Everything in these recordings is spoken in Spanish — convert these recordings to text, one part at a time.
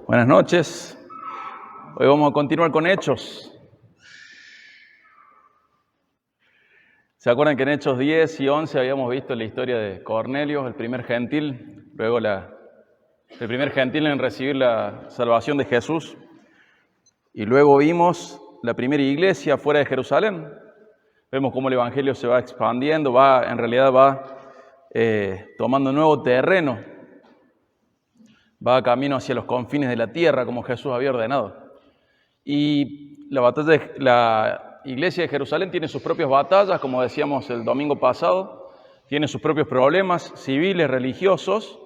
Buenas noches. Hoy vamos a continuar con Hechos. ¿Se acuerdan que en Hechos 10 y 11 habíamos visto la historia de Cornelio, el primer gentil, luego el primer gentil en recibir la salvación de Jesús? Y luego vimos la primera iglesia fuera de Jerusalén. Vemos cómo el evangelio se va expandiendo, va tomando nuevo terreno. Va camino hacia los confines de la tierra, como Jesús había ordenado. Y la iglesia de Jerusalén tiene sus propias batallas, como decíamos el domingo pasado, tiene sus propios problemas civiles, religiosos,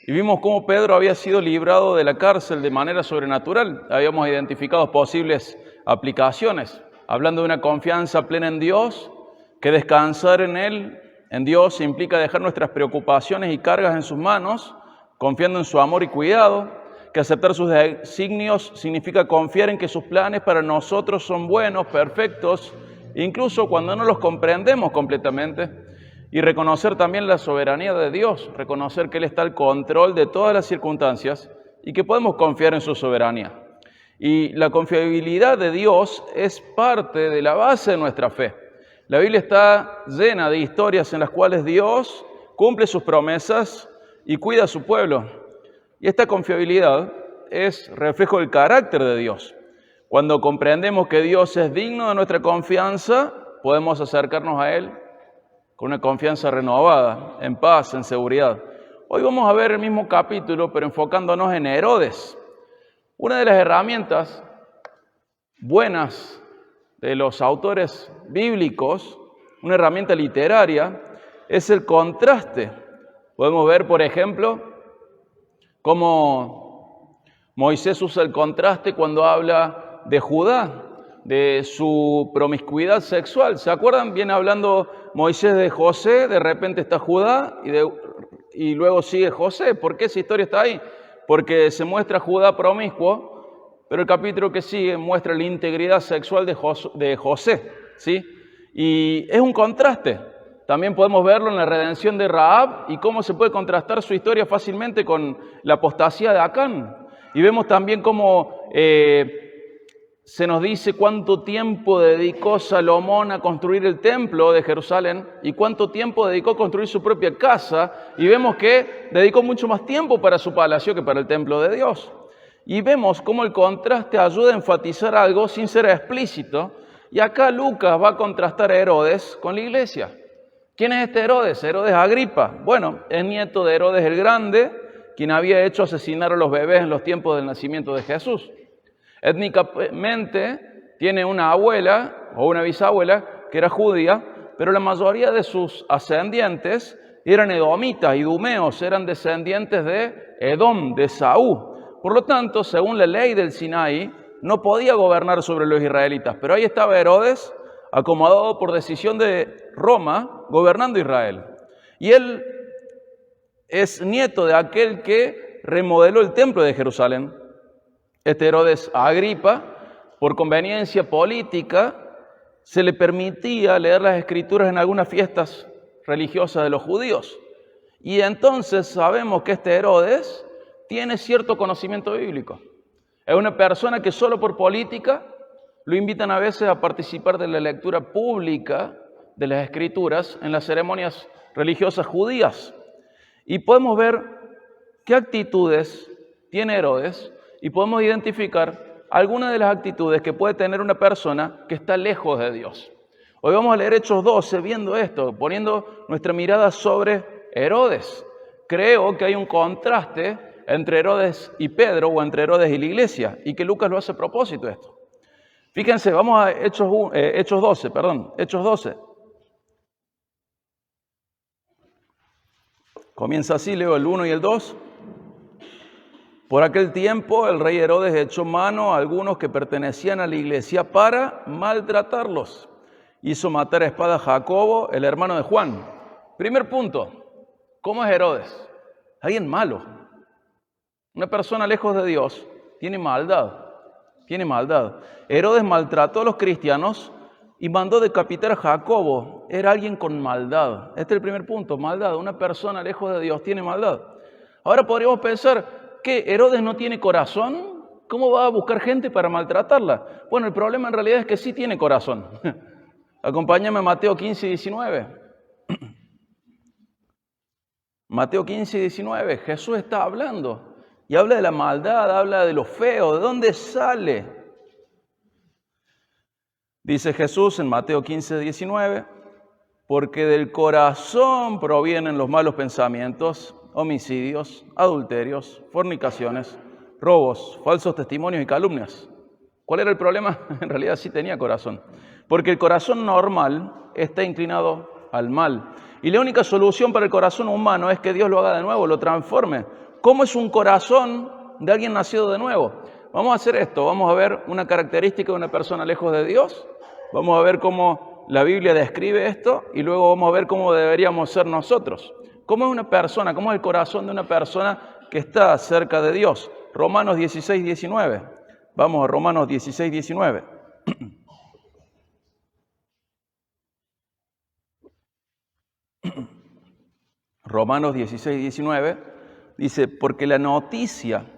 y vimos cómo Pedro había sido librado de la cárcel de manera sobrenatural. Habíamos identificado posibles aplicaciones, hablando de una confianza plena en Dios, que descansar en Él, en Dios, implica dejar nuestras preocupaciones y cargas en sus manos, confiando en su amor y cuidado, que aceptar sus designios significa confiar en que sus planes para nosotros son buenos, perfectos, incluso cuando no los comprendemos completamente, y reconocer también la soberanía de Dios, reconocer que Él está al control de todas las circunstancias y que podemos confiar en su soberanía. Y la confiabilidad de Dios es parte de la base de nuestra fe. La Biblia está llena de historias en las cuales Dios cumple sus promesas y cuida a su pueblo. Y esta confiabilidad es reflejo del carácter de Dios. Cuando comprendemos que Dios es digno de nuestra confianza, podemos acercarnos a Él con una confianza renovada, en paz, en seguridad. Hoy vamos a ver el mismo capítulo, pero enfocándonos en Herodes. Una de las herramientas buenas de los autores bíblicos, una herramienta literaria, es el contraste. Podemos ver, por ejemplo, cómo Moisés usa el contraste cuando habla de Judá, de su promiscuidad sexual. ¿Se acuerdan? Viene hablando Moisés de José, de repente está Judá y luego sigue José. ¿Por qué esa historia está ahí? Porque se muestra Judá promiscuo, pero el capítulo que sigue muestra la integridad sexual de José, ¿sí? Y es un contraste. También podemos verlo en la redención de Rahab y cómo se puede contrastar su historia fácilmente con la apostasía de Acán. Y vemos también cómo se nos dice cuánto tiempo dedicó Salomón a construir el templo de Jerusalén y cuánto tiempo dedicó a construir su propia casa. Y vemos que dedicó mucho más tiempo para su palacio que para el templo de Dios. Y vemos cómo el contraste ayuda a enfatizar algo sin ser explícito. Y acá Lucas va a contrastar a Herodes con la iglesia. ¿Quién es este Herodes? Herodes Agripa. Bueno, es nieto de Herodes el Grande, quien había hecho asesinar a los bebés en los tiempos del nacimiento de Jesús. Étnicamente tiene una abuela o una bisabuela que era judía, pero la mayoría de sus ascendientes eran edomitas, idumeos, eran descendientes de Edom, de Saúl. Por lo tanto, según la ley del Sinaí, no podía gobernar sobre los israelitas, pero ahí estaba Herodes, acomodado por decisión de Roma, gobernando Israel. Y él es nieto de aquel que remodeló el templo de Jerusalén. Este Herodes Agripa, por conveniencia política, se le permitía leer las escrituras en algunas fiestas religiosas de los judíos. Y entonces sabemos que este Herodes tiene cierto conocimiento bíblico. Es una persona que solo por política lo invitan a veces a participar de la lectura pública de las Escrituras en las ceremonias religiosas judías. Y podemos ver qué actitudes tiene Herodes y podemos identificar algunas de las actitudes que puede tener una persona que está lejos de Dios. Hoy vamos a leer Hechos 12 viendo esto, poniendo nuestra mirada sobre Herodes. Creo que hay un contraste entre Herodes y Pedro o entre Herodes y la iglesia y que Lucas lo hace a propósito de esto. Fíjense, vamos a Hechos 12. Comienza así, leo el 1 y el 2. Por aquel tiempo el rey Herodes echó mano a algunos que pertenecían a la iglesia para maltratarlos. Hizo matar a espada a Jacobo, el hermano de Juan. Primer punto, ¿cómo es Herodes? Alguien malo. Una persona lejos de Dios tiene maldad. Herodes maltrató a los cristianos y mandó decapitar a Jacobo. Era alguien con maldad. Este es el primer punto, maldad. Una persona lejos de Dios tiene maldad. Ahora podríamos pensar, ¿qué? ¿Herodes no tiene corazón? ¿Cómo va a buscar gente para maltratarla? Bueno, el problema en realidad es que sí tiene corazón. Acompáñame a Mateo 15 y 19. Mateo 15 y 19. Jesús está hablando y habla de la maldad, habla de lo feo. ¿De dónde sale? Dice Jesús en Mateo 15, 19, porque del corazón provienen los malos pensamientos, homicidios, adulterios, fornicaciones, robos, falsos testimonios y calumnias. ¿Cuál era el problema? En realidad sí tenía corazón. Porque el corazón normal está inclinado al mal. Y la única solución para el corazón humano es que Dios lo haga de nuevo, lo transforme. ¿Cómo es un corazón de alguien nacido de nuevo? Vamos a hacer esto, vamos a ver una característica de una persona lejos de Dios. Vamos a ver cómo la Biblia describe esto y luego vamos a ver cómo deberíamos ser nosotros. ¿Cómo es una persona? ¿Cómo es el corazón de una persona que está cerca de Dios? Romanos 16, 19. Vamos a Romanos 16, 19. Romanos 16, 19 dice, porque la noticia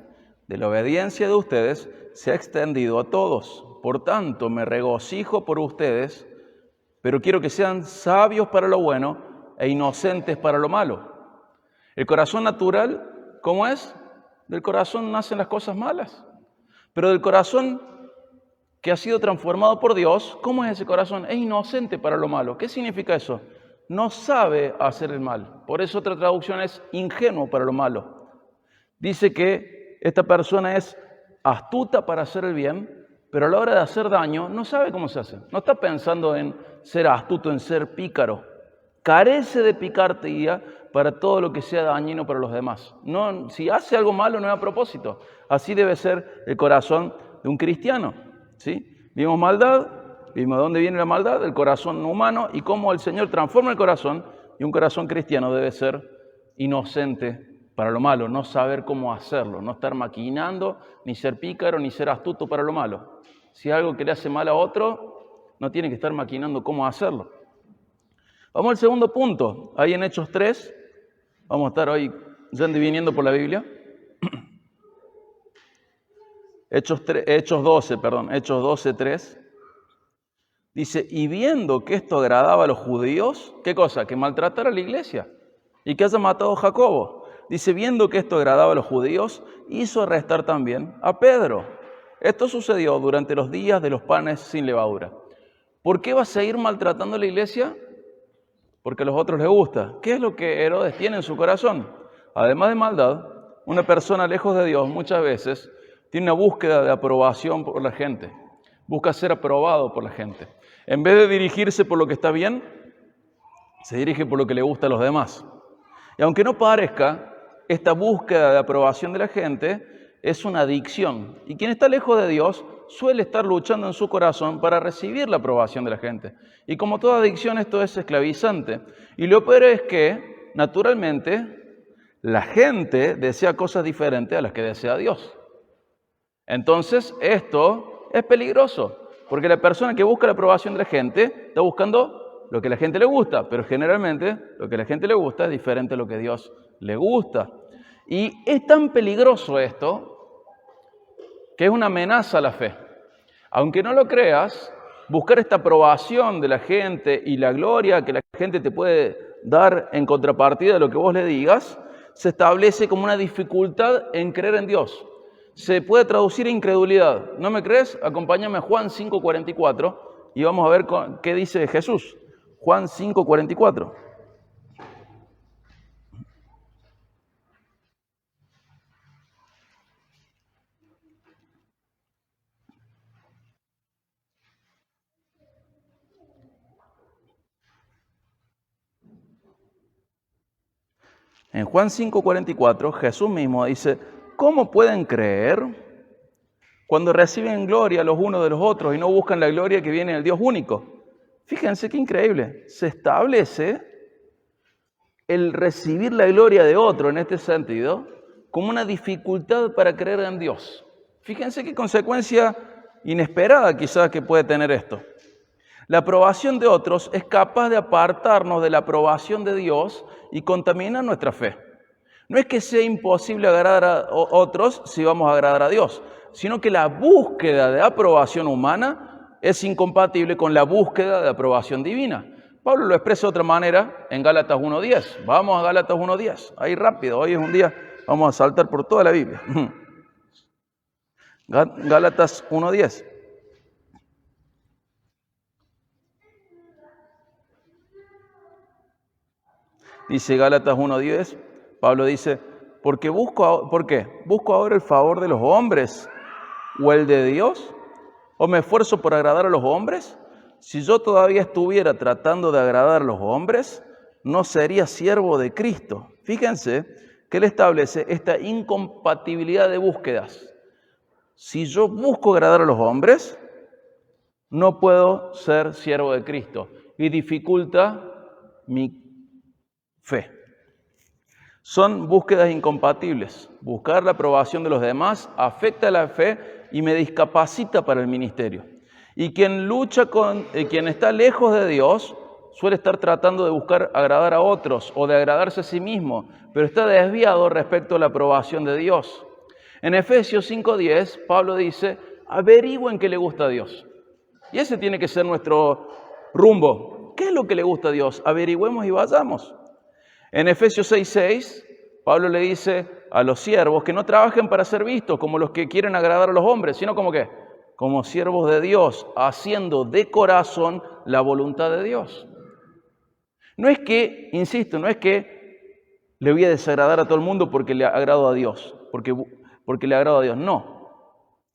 de la obediencia de ustedes se ha extendido a todos. Por tanto, me regocijo por ustedes, pero quiero que sean sabios para lo bueno e inocentes para lo malo. El corazón natural, ¿cómo es? Del corazón nacen las cosas malas. Pero del corazón que ha sido transformado por Dios, ¿cómo es ese corazón? Es inocente para lo malo. ¿Qué significa eso? No sabe hacer el mal. Por eso otra traducción es ingenuo para lo malo. Dice que esta persona es astuta para hacer el bien, pero a la hora de hacer daño no sabe cómo se hace. No está pensando en ser astuto, en ser pícaro. Carece de picardía para todo lo que sea dañino para los demás. No, si hace algo malo no es a propósito. Así debe ser el corazón de un cristiano, ¿sí? Vimos maldad, vimos de dónde viene la maldad, del corazón humano y cómo el Señor transforma el corazón, y un corazón cristiano debe ser inocente para lo malo, no saber cómo hacerlo, no estar maquinando, ni ser pícaro, ni ser astuto para lo malo. Si algo que le hace mal a otro, no tiene que estar maquinando cómo hacerlo. Vamos al segundo punto, ahí en Hechos 3, vamos a estar hoy yendo y viniendo por la Biblia. Hechos 12, 3. Dice, y viendo que esto agradaba a los judíos, ¿qué cosa? Que maltratara a la iglesia y que haya matado a Jacobo. Dice, viendo que esto agradaba a los judíos, hizo arrestar también a Pedro. Esto sucedió durante los días de los panes sin levadura. ¿Por qué va a seguir maltratando a la iglesia? Porque a los otros les gusta. ¿Qué es lo que Herodes tiene en su corazón? Además de maldad, una persona lejos de Dios muchas veces tiene una búsqueda de aprobación por la gente. Busca ser aprobado por la gente. En vez de dirigirse por lo que está bien, se dirige por lo que le gusta a los demás. Y aunque no parezca, esta búsqueda de aprobación de la gente es una adicción. Y quien está lejos de Dios suele estar luchando en su corazón para recibir la aprobación de la gente. Y como toda adicción, esto es esclavizante. Y lo peor es que, naturalmente, la gente desea cosas diferentes a las que desea Dios. Entonces, esto es peligroso, porque la persona que busca la aprobación de la gente está buscando lo que a la gente le gusta, pero generalmente lo que a la gente le gusta es diferente a lo que Dios le gusta. Y es tan peligroso esto que es una amenaza a la fe. Aunque no lo creas, buscar esta aprobación de la gente y la gloria que la gente te puede dar en contrapartida de lo que vos le digas, se establece como una dificultad en creer en Dios. Se puede traducir incredulidad. ¿No me crees? Acompáñame a Juan 5:44 y vamos a ver qué dice Jesús. Juan 5:44. En Juan 5:44, Jesús mismo dice, ¿cómo pueden creer cuando reciben gloria los unos de los otros y no buscan la gloria que viene del Dios único? Fíjense qué increíble. Se establece el recibir la gloria de otro en este sentido como una dificultad para creer en Dios. Fíjense qué consecuencia inesperada quizás que puede tener esto. La aprobación de otros es capaz de apartarnos de la aprobación de Dios y contaminar nuestra fe. No es que sea imposible agradar a otros si vamos a agradar a Dios, sino que la búsqueda de aprobación humana es incompatible con la búsqueda de aprobación divina. Pablo lo expresa de otra manera en Gálatas 1:10. Vamos a Gálatas 1:10. Ahí rápido, hoy es un día, vamos a saltar por toda la Biblia. Gálatas 1:10. Dice Gálatas 1:10, Pablo dice, ¿por qué? ¿Busco ahora el favor de los hombres o el de Dios? ¿O me esfuerzo por agradar a los hombres? Si yo todavía estuviera tratando de agradar a los hombres, no sería siervo de Cristo. Fíjense que él establece esta incompatibilidad de búsquedas. Si yo busco agradar a los hombres, no puedo ser siervo de Cristo y dificulta mi fe. Son búsquedas incompatibles. Buscar la aprobación de los demás afecta la fe y me discapacita para el ministerio. Y quien está lejos de Dios suele estar tratando de buscar agradar a otros o de agradarse a sí mismo, pero está desviado respecto a la aprobación de Dios. En Efesios 5:10, Pablo dice, averigüen qué le gusta a Dios. Y ese tiene que ser nuestro rumbo. ¿Qué es lo que le gusta a Dios? Averigüemos y vayamos. En Efesios 6:6, Pablo le dice a los siervos que no trabajen para ser vistos como los que quieren agradar a los hombres, sino como ¿qué? Como siervos de Dios, haciendo de corazón la voluntad de Dios. No es que, insisto, no es que le voy a desagradar a todo el mundo porque le agrado a Dios, porque le agrado a Dios, no.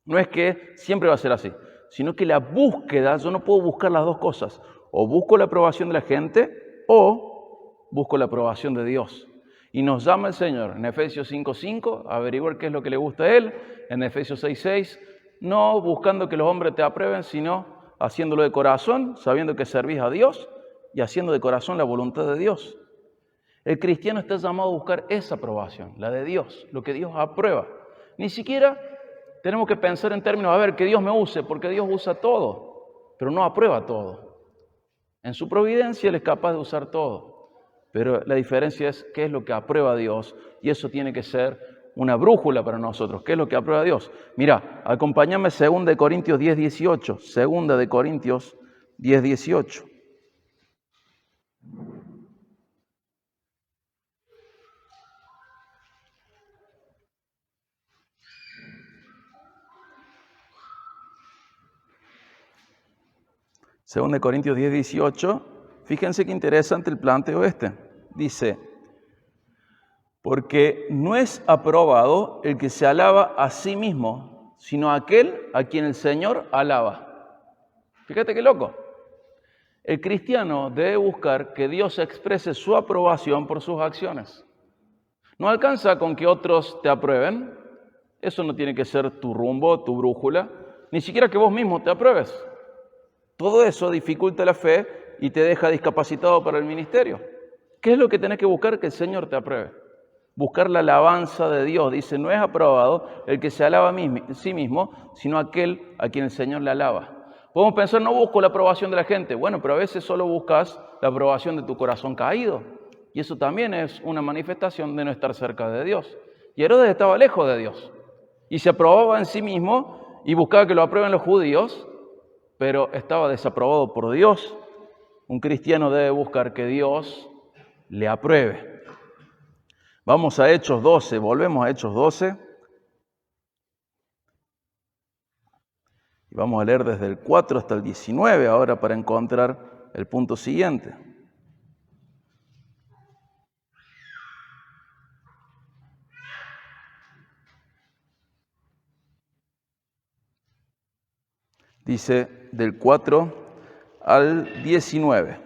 No es que siempre va a ser así, sino que la búsqueda, yo no puedo buscar las dos cosas. O busco la aprobación de la gente o busco la aprobación de Dios. Y nos llama el Señor en Efesios 5:5 a averiguar qué es lo que le gusta a Él, en Efesios 6:6, no buscando que los hombres te aprueben, sino haciéndolo de corazón, sabiendo que servís a Dios y haciendo de corazón la voluntad de Dios. El cristiano está llamado a buscar esa aprobación, la de Dios, lo que Dios aprueba. Ni siquiera tenemos que pensar en términos, a ver, que Dios me use, porque Dios usa todo, pero no aprueba todo. En su providencia Él es capaz de usar todo, pero la diferencia es qué es lo que aprueba Dios, y eso tiene que ser una brújula para nosotros. ¿Qué es lo que aprueba Dios? Mira, acompáñame 2 Corintios 10:18. 2 Corintios 10:18. Segunda de Corintios 10:18, fíjense qué interesante el planteo este. Dice, porque no es aprobado el que se alaba a sí mismo, sino aquel a quien el Señor alaba. Fíjate qué loco. El cristiano debe buscar que Dios exprese su aprobación por sus acciones. No alcanza con que otros te aprueben. Eso no tiene que ser tu rumbo, tu brújula. Ni siquiera que vos mismo te apruebes. Todo eso dificulta la fe y te deja discapacitado para el ministerio. ¿Qué es lo que tenés que buscar? Que el Señor te apruebe. Buscar la alabanza de Dios. Dice, no es aprobado el que se alaba a sí mismo, sino aquel a quien el Señor le alaba. Podemos pensar, no busco la aprobación de la gente. Bueno, pero a veces solo buscas la aprobación de tu corazón caído. Y eso también es una manifestación de no estar cerca de Dios. Y Herodes estaba lejos de Dios. Y se aprobaba en sí mismo y buscaba que lo aprueben los judíos, pero estaba desaprobado por Dios. Un cristiano debe buscar que Dios le apruebe. Vamos a Hechos 12, volvemos a Hechos 12. Y vamos a leer desde el 4 hasta el 19 ahora para encontrar el punto siguiente. Dice del 4 al 19.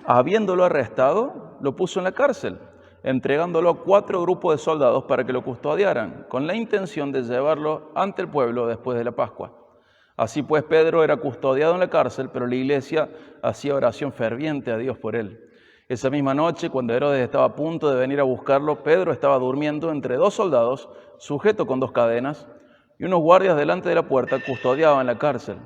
Habiéndolo arrestado, lo puso en la cárcel, entregándolo a 4 grupos de soldados para que lo custodiaran, con la intención de llevarlo ante el pueblo después de la Pascua. Así pues, Pedro era custodiado en la cárcel, pero la iglesia hacía oración ferviente a Dios por él. Esa misma noche, cuando Herodes estaba a punto de venir a buscarlo, Pedro estaba durmiendo entre 2 soldados, sujeto con 2 cadenas, y unos guardias delante de la puerta custodiaban la cárcel.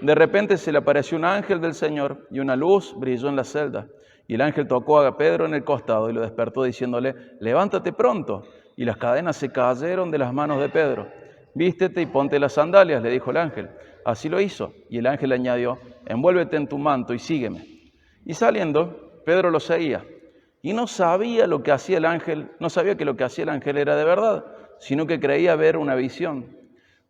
De repente se le apareció un ángel del Señor y una luz brilló en la celda. Y el ángel tocó a Pedro en el costado y lo despertó diciéndole, levántate pronto. Y las cadenas se cayeron de las manos de Pedro. Vístete y ponte las sandalias, le dijo el ángel. Así lo hizo. Y el ángel le añadió, envuélvete en tu manto y sígueme. Y saliendo, Pedro lo seguía. Y no sabía lo que hacía el ángel, no sabía que lo que hacía el ángel era de verdad, sino que creía ver una visión.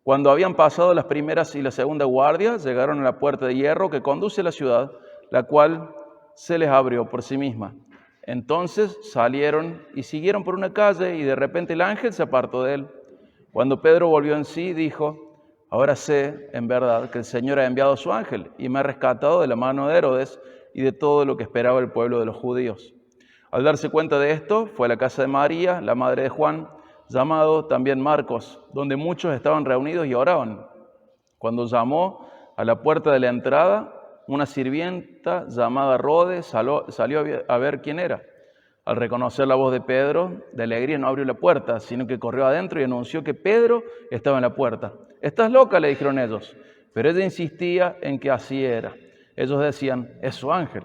Cuando habían pasado las primeras y la segunda guardia, llegaron a la puerta de hierro que conduce a la ciudad, la cual se les abrió por sí misma. Entonces salieron y siguieron por una calle y de repente el ángel se apartó de él. Cuando Pedro volvió en sí, dijo, ahora sé en verdad que el Señor ha enviado a su ángel y me ha rescatado de la mano de Herodes y de todo lo que esperaba el pueblo de los judíos. Al darse cuenta de esto, fue a la casa de María, la madre de Juan, llamado también Marcos, donde muchos estaban reunidos y oraban. Cuando llamó a la puerta de la entrada, una sirvienta llamada Rode salió a ver quién era. Al reconocer la voz de Pedro, de alegría no abrió la puerta, sino que corrió adentro y anunció que Pedro estaba en la puerta. «Estás loca», le dijeron ellos, pero ella insistía en que así era. Ellos decían, «Es su ángel».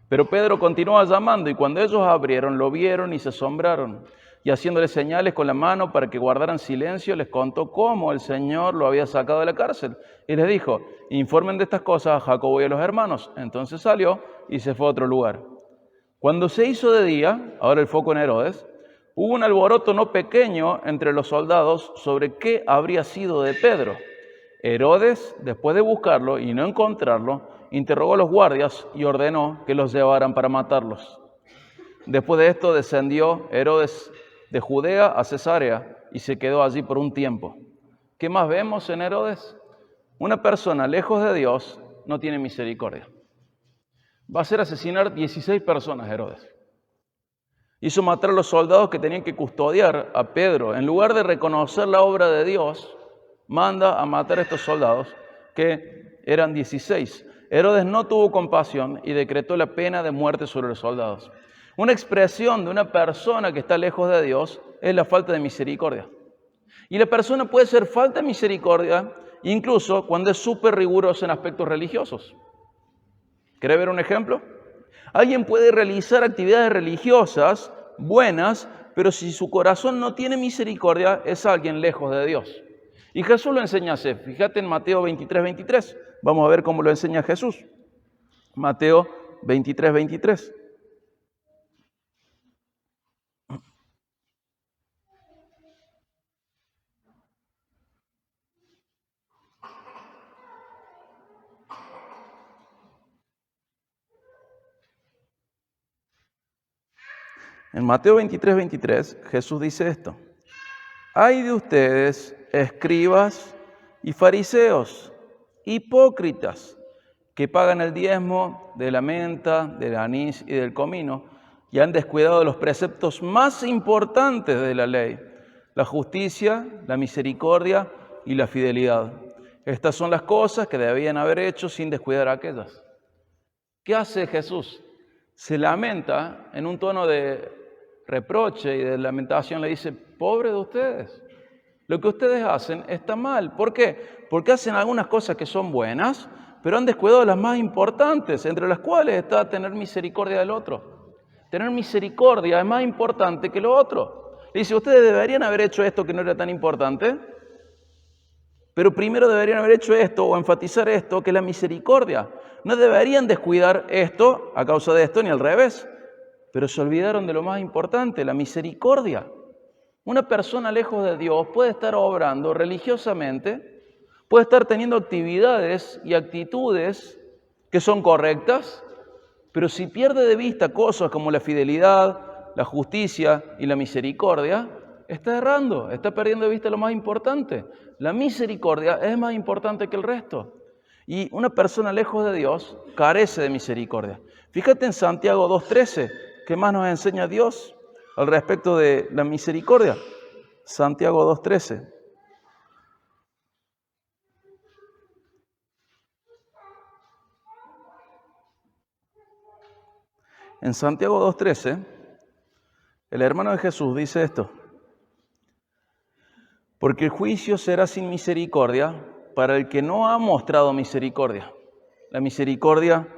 Pero Pedro continuaba llamando y cuando ellos abrieron, lo vieron y se asombraron. Y haciéndole señales con la mano para que guardaran silencio, les contó cómo el Señor lo había sacado de la cárcel. Y les dijo, informen de estas cosas a Jacobo y a los hermanos. Entonces salió y se fue a otro lugar. Cuando se hizo de día, ahora el foco en Herodes, hubo un alboroto no pequeño entre los soldados sobre qué habría sido de Pedro. Herodes, después de buscarlo y no encontrarlo, interrogó a los guardias y ordenó que los llevaran para matarlos. Después de esto descendió Herodes de Judea a Cesarea y se quedó allí por un tiempo. ¿Qué más vemos en Herodes? Una persona lejos de Dios no tiene misericordia. Va a hacer asesinar 16 personas Herodes. Hizo matar a los soldados que tenían que custodiar a Pedro. En lugar de reconocer la obra de Dios, manda a matar a estos soldados, que eran 16. Herodes no tuvo compasión y decretó la pena de muerte sobre los soldados. Una expresión de una persona que está lejos de Dios es la falta de misericordia. Y la persona puede ser falta de misericordia incluso cuando es súper riguroso en aspectos religiosos. ¿Quiere ver un ejemplo? Alguien puede realizar actividades religiosas buenas, pero si su corazón no tiene misericordia, es alguien lejos de Dios. Y Jesús lo enseña así. Fíjate en Mateo 23:23. Vamos a ver cómo lo enseña Jesús. Mateo 23:23. En Mateo 23:23, Jesús dice esto. Ay de ustedes, escribas y fariseos, hipócritas, que pagan el diezmo de la menta, del anís y del comino, y han descuidado de los preceptos más importantes de la ley, la justicia, la misericordia y la fidelidad. Estas son las cosas que debían haber hecho sin descuidar aquellas. ¿Qué hace Jesús? Se lamenta en un tono de reproche y de lamentación, le dice, pobre de ustedes, lo que ustedes hacen está mal. ¿Por qué? Porque hacen algunas cosas que son buenas, pero han descuidado las más importantes, entre las cuales está tener misericordia del otro. Tener misericordia es más importante que lo otro. Le dice, ustedes deberían haber hecho esto que no era tan importante, pero primero deberían haber hecho esto o enfatizar esto, que es la misericordia. No deberían descuidar esto a causa de esto, ni al revés. Pero se olvidaron de lo más importante, la misericordia. Una persona lejos de Dios puede estar obrando religiosamente, puede estar teniendo actividades y actitudes que son correctas, pero si pierde de vista cosas como la fidelidad, la justicia y la misericordia, está errando, está perdiendo de vista lo más importante. La misericordia es más importante que el resto. Y una persona lejos de Dios carece de misericordia. Fíjate en Santiago 2:13. ¿Qué más nos enseña Dios al respecto de la misericordia? Santiago 2:13. En Santiago 2:13, el hermano de Jesús dice esto. Porque el juicio será sin misericordia para el que no ha mostrado misericordia. La misericordia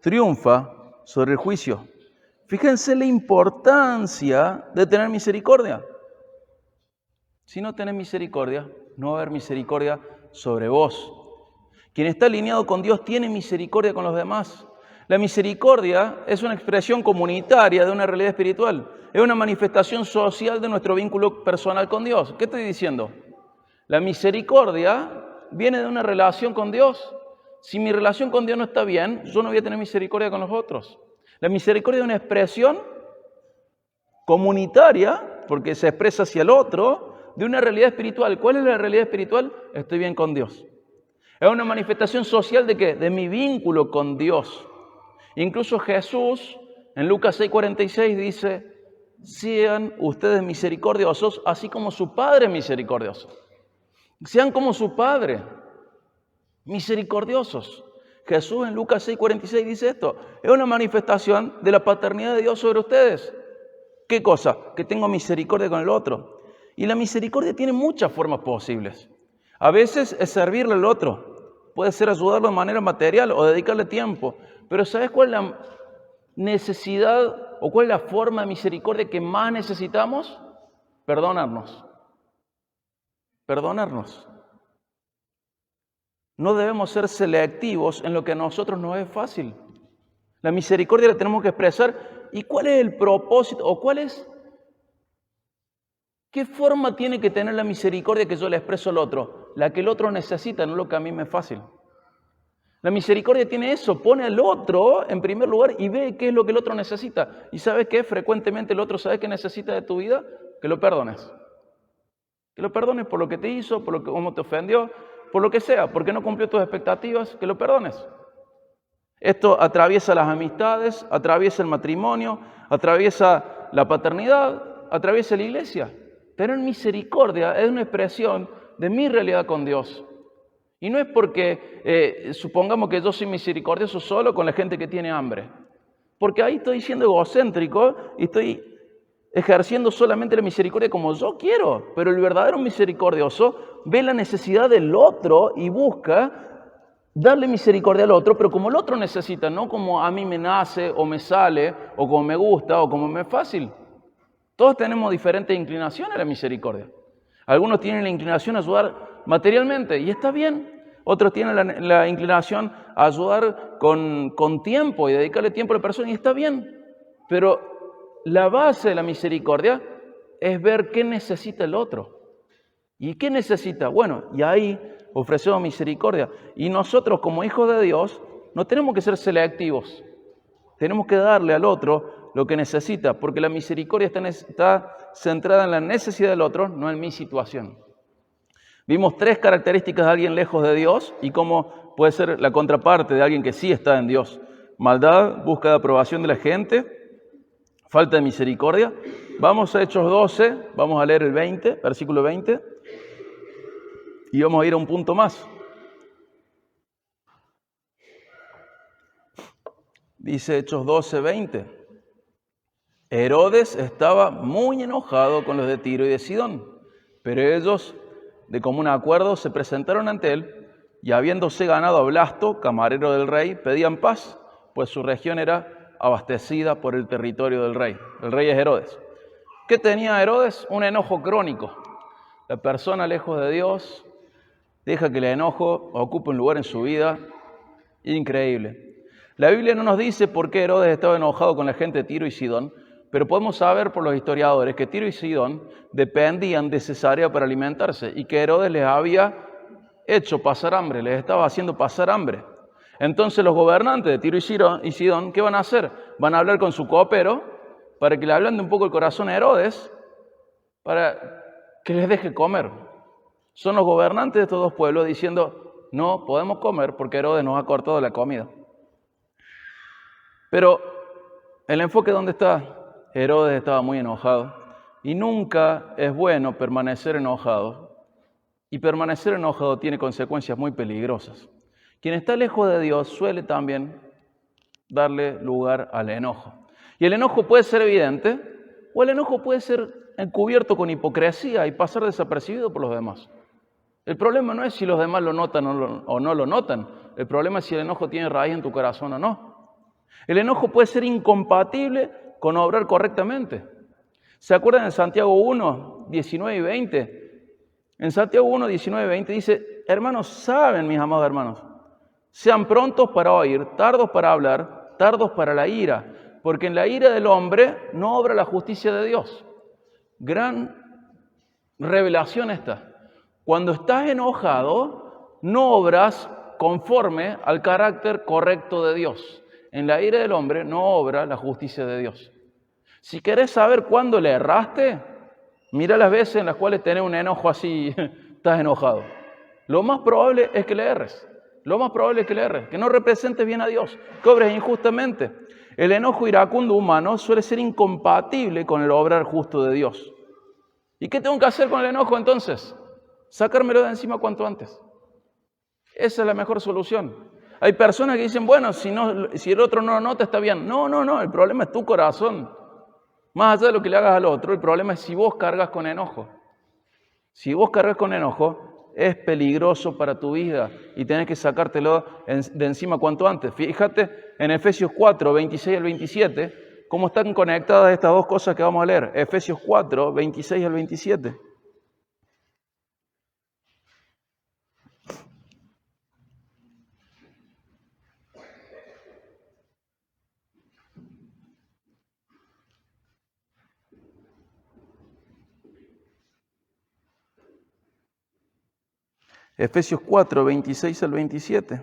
triunfa sobre el juicio. Fíjense la importancia de tener misericordia. Si no tenés misericordia, no va a haber misericordia sobre vos. Quien está alineado con Dios tiene misericordia con los demás. La misericordia es una expresión comunitaria de una realidad espiritual. Es una manifestación social de nuestro vínculo personal con Dios. ¿Qué estoy diciendo? La misericordia viene de una relación con Dios. Si mi relación con Dios no está bien, yo no voy a tener misericordia con los otros. La misericordia es una expresión comunitaria, porque se expresa hacia el otro, de una realidad espiritual. ¿Cuál es la realidad espiritual? Estoy bien con Dios. Es una manifestación social ¿de qué? De mi vínculo con Dios. Incluso Jesús, en Lucas 6:46, dice, sean ustedes misericordiosos, así como su Padre es misericordioso. Sean como su Padre, misericordiosos. Jesús en Lucas 6:46 dice esto, es una manifestación de la paternidad de Dios sobre ustedes. ¿Qué cosa? Que tengo misericordia con el otro. Y la misericordia tiene muchas formas posibles. A veces es servirle al otro. Puede ser ayudarlo de manera material o dedicarle tiempo. Pero ¿sabes cuál es la necesidad o cuál es la forma de misericordia que más necesitamos? Perdonarnos. Perdonarnos. No debemos ser selectivos en lo que a nosotros nos es fácil. La misericordia la tenemos que expresar. ¿Y cuál es el propósito o qué forma tiene que tener la misericordia que yo le expreso al otro? La que el otro necesita, no lo que a mí me es fácil. La misericordia tiene eso, pone al otro en primer lugar y ve qué es lo que el otro necesita. ¿Y sabes qué? Frecuentemente el otro sabe qué necesita de tu vida, que lo perdones. Que lo perdones por lo que te hizo, por lo que cómo te ofendió, por lo que sea, porque no cumplió tus expectativas, que lo perdones. Esto atraviesa las amistades, atraviesa el matrimonio, atraviesa la paternidad, atraviesa la iglesia. Tener misericordia es una expresión de mi realidad con Dios. Y no es porque supongamos que yo soy misericordioso solo con la gente que tiene hambre. Porque ahí estoy siendo egocéntrico y estoy ejerciendo solamente la misericordia como yo quiero. Pero el verdadero misericordioso ve la necesidad del otro y busca darle misericordia al otro, pero como el otro necesita, no como a mí me nace o me sale o como me gusta o como me es fácil. Todos tenemos diferentes inclinaciones a la misericordia. Algunos tienen la inclinación a ayudar materialmente y está bien. Otros tienen la inclinación a ayudar con tiempo y dedicarle tiempo a la persona y está bien. Pero la base de la misericordia es ver qué necesita el otro. ¿Y qué necesita? Bueno, y ahí ofrecemos misericordia. Y nosotros como hijos de Dios no tenemos que ser selectivos. Tenemos que darle al otro lo que necesita, porque la misericordia está centrada en la necesidad del otro, no en mi situación. Vimos 3 características de alguien lejos de Dios y cómo puede ser la contraparte de alguien que sí está en Dios. Maldad, búsqueda de aprobación de la gente, falta de misericordia. Vamos a Hechos 12, vamos a leer el 20, versículo 20, y vamos a ir a un punto más. Dice Hechos 12, 20. Herodes estaba muy enojado con los de Tiro y de Sidón, pero ellos, de común acuerdo, se presentaron ante él y habiéndose ganado a Blasto, camarero del rey, pedían paz, pues su región era abastecida por el territorio del rey. El rey es Herodes. ¿Qué tenía Herodes? Un enojo crónico. La persona lejos de Dios deja que el enojo ocupe un lugar en su vida increíble. La Biblia no nos dice por qué Herodes estaba enojado con la gente de Tiro y Sidón, pero podemos saber por los historiadores que Tiro y Sidón dependían de Cesarea para alimentarse y que Herodes les había hecho pasar hambre, les estaba haciendo pasar hambre. Entonces los gobernantes de Tiro y Sidón, ¿qué van a hacer? Van a hablar con su copero para que le ablande un poco el corazón a Herodes para que les deje comer. Son los gobernantes de estos dos pueblos diciendo, no podemos comer porque Herodes nos ha cortado la comida. Pero el enfoque, ¿dónde está? Herodes estaba muy enojado y nunca es bueno permanecer enojado. Y permanecer enojado tiene consecuencias muy peligrosas. Quien está lejos de Dios suele también darle lugar al enojo. Y el enojo puede ser evidente o el enojo puede ser encubierto con hipocresía y pasar desapercibido por los demás. El problema no es si los demás lo notan o no lo notan. El problema es si el enojo tiene raíz en tu corazón o no. El enojo puede ser incompatible con obrar correctamente. ¿Se acuerdan de Santiago 1, 19 y 20? En Santiago 1, 19 y 20 dice, hermanos, saben, mis amados hermanos, sean prontos para oír, tardos para hablar, tardos para la ira, porque en la ira del hombre no obra la justicia de Dios. Gran revelación esta. Cuando estás enojado, no obras conforme al carácter correcto de Dios. En la ira del hombre no obra la justicia de Dios. Si querés saber cuándo le erraste, mira las veces en las cuales tenés un enojo así, estás enojado. Lo más probable es que le erres. Lo más probable es que le erres, que no representes bien a Dios, que obres injustamente. El enojo iracundo humano suele ser incompatible con el obrar justo de Dios. ¿Y qué tengo que hacer con el enojo entonces? Sacármelo de encima cuanto antes. Esa es la mejor solución. Hay personas que dicen, bueno, si el otro no lo nota, está bien. No, el problema es tu corazón. Más allá de lo que le hagas al otro, el problema es si vos cargas con enojo. Si vos cargas con enojo, es peligroso para tu vida y tenés que sacártelo de encima cuanto antes. Fíjate en Efesios 4, 26 al 27, cómo están conectadas estas dos cosas que vamos a leer. Efesios 4, 26 al 27. Efesios 4, 26 al 27.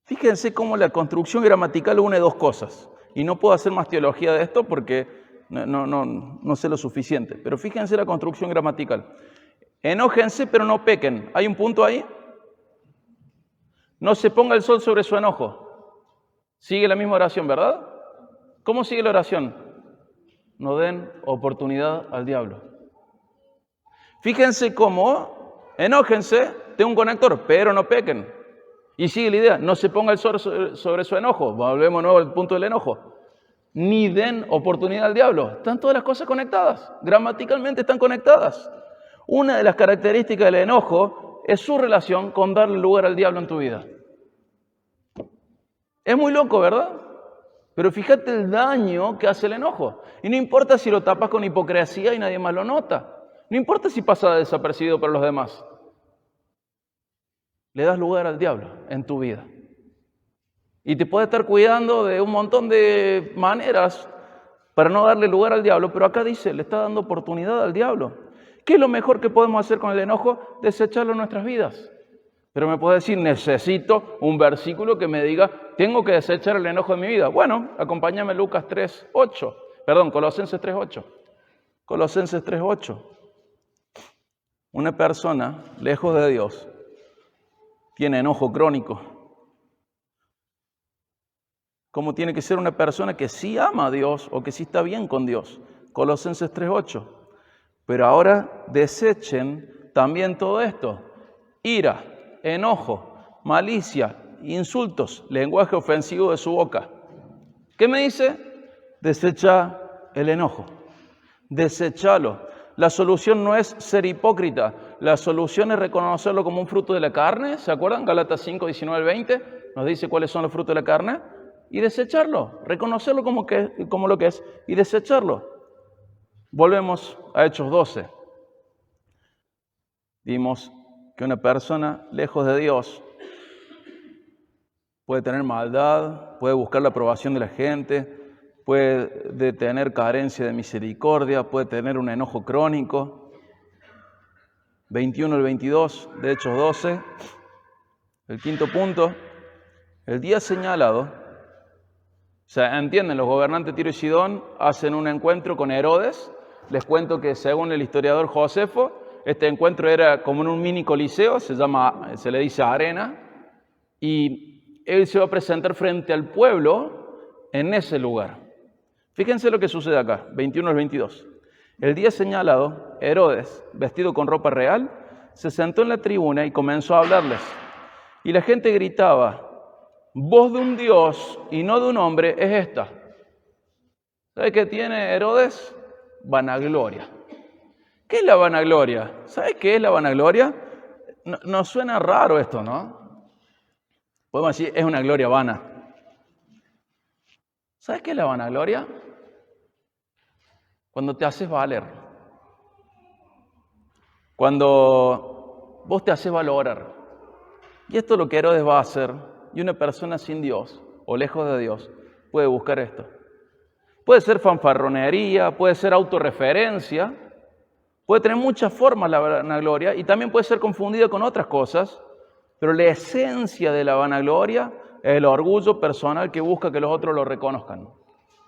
Fíjense cómo la construcción gramatical une dos cosas. Y no puedo hacer más teología de esto porque no sé lo suficiente. Pero fíjense la construcción gramatical. Enójense, pero no pequen. ¿Hay un punto ahí? No se ponga el sol sobre su enojo. Sigue la misma oración, ¿verdad? ¿Cómo sigue la oración? No den oportunidad al diablo. Fíjense cómo... Enójense, tengo un conector, pero no pequen. Y sigue la idea, no se ponga el sol sobre su enojo. Volvemos de nuevo al punto del enojo. Ni den oportunidad al diablo. Están todas las cosas conectadas. Gramaticalmente están conectadas. Una de las características del enojo es su relación con darle lugar al diablo en tu vida. Es muy loco, ¿verdad? Pero fíjate el daño que hace el enojo. Y no importa si lo tapas con hipocresía y nadie más lo nota. No importa si pasa desapercibido para los demás. Le das lugar al diablo en tu vida. Y te puede estar cuidando de un montón de maneras para no darle lugar al diablo, pero acá dice, le está dando oportunidad al diablo. ¿Qué es lo mejor que podemos hacer con el enojo? Desecharlo en nuestras vidas. Pero me puede decir, necesito un versículo que me diga, tengo que desechar el enojo de mi vida. Bueno, acompáñame Lucas 3:8. Perdón, Colosenses 3:8. Colosenses 3:8. Una persona lejos de Dios tiene enojo crónico. ¿Cómo tiene que ser una persona que sí ama a Dios o que sí está bien con Dios? Colosenses 3:8. Pero ahora desechen también todo esto. Ira, enojo, malicia, insultos, lenguaje ofensivo de su boca. ¿Qué me dice? Desecha el enojo. Desechalo. La solución no es ser hipócrita. La solución es reconocerlo como un fruto de la carne. ¿Se acuerdan? Gálatas 5, 19 al 20 nos dice cuáles son los frutos de la carne. Y desecharlo. Reconocerlo como lo que es y desecharlo. Volvemos a Hechos 12. Vimos que una persona lejos de Dios puede tener maldad, puede buscar la aprobación de la gente, puede tener carencia de misericordia, puede tener un enojo crónico. 21 al 22 de Hechos 12. El quinto punto, el día señalado. O sea, entienden, los gobernantes de Tiro y Sidón hacen un encuentro con Herodes. Les cuento que según el historiador Josefo, este encuentro era como en un mini coliseo, se le dice arena, y él se va a presentar frente al pueblo en ese lugar. Fíjense lo que sucede acá, 21 al 22. El día señalado, Herodes, vestido con ropa real, se sentó en la tribuna y comenzó a hablarles. Y la gente gritaba, voz de un Dios y no de un hombre es esta. ¿Sabe qué tiene Herodes? Vanagloria. ¿Qué es la vanagloria? ¿Sabes qué es la vanagloria? Nos suena raro esto, ¿no? Podemos decir, es una gloria vana. ¿Sabes qué es la vanagloria? Cuando te haces valer. Cuando vos te haces valorar. Y esto es lo que Herodes va a hacer. Y una persona sin Dios, o lejos de Dios, puede buscar esto. Puede ser fanfarronería, puede ser autorreferencia, puede tener muchas formas la vanagloria y también puede ser confundida con otras cosas, pero la esencia de la vanagloria es el orgullo personal que busca que los otros lo reconozcan,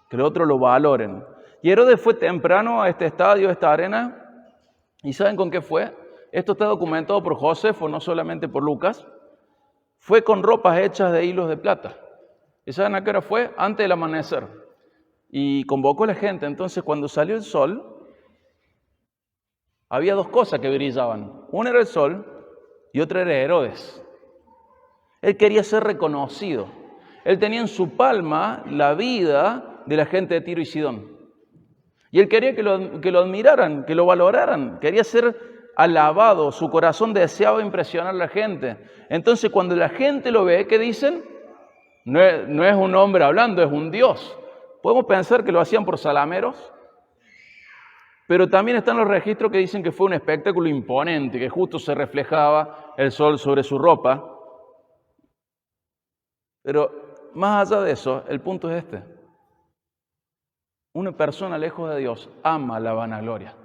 que los otros lo valoren. Y Herodes fue temprano a este estadio, a esta arena, ¿y saben con qué fue? Esto está documentado por Josefo, no solamente por Lucas. Fue con ropas hechas de hilos de plata. ¿Y saben a qué hora fue? Antes del amanecer. Y convocó a la gente. Entonces, cuando salió el sol, había dos cosas que brillaban. Una era el sol y otra era Herodes. Él quería ser reconocido. Él tenía en su palma la vida de la gente de Tiro y Sidón. Y él quería que lo admiraran, que lo valoraran. Quería ser alabado, su corazón deseaba impresionar a la gente. Entonces cuando la gente lo ve, ¿qué dicen? No es un hombre hablando, es un Dios. Podemos pensar que lo hacían por salameros, pero también están los registros que dicen que fue un espectáculo imponente, que justo se reflejaba el sol sobre su ropa. Pero más allá de eso, el punto es este. Una persona lejos de Dios ama la vanagloria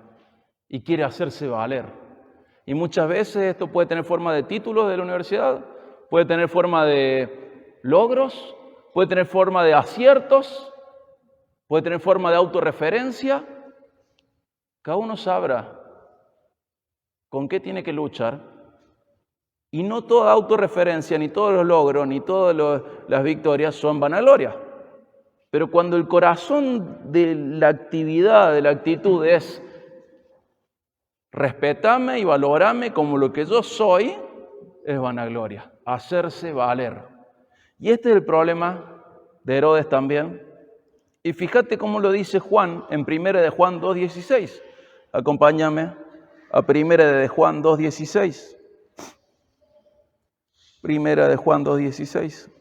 y quiere hacerse valer. Y muchas veces esto puede tener forma de títulos de la universidad, puede tener forma de logros, puede tener forma de aciertos, puede tener forma de autorreferencia. Cada uno sabrá con qué tiene que luchar. Y no toda autorreferencia, ni todos los logros, ni todas las victorias son vanagloria. Pero cuando el corazón de la actividad, de la actitud es respetame y valorame como lo que yo soy, es vanagloria, hacerse valer. Y este es el problema de Herodes también. Y fíjate cómo lo dice Juan en 1 de Juan 2:16. Acompáñame a 1 de Juan 2:16. 1 de Juan 2:16.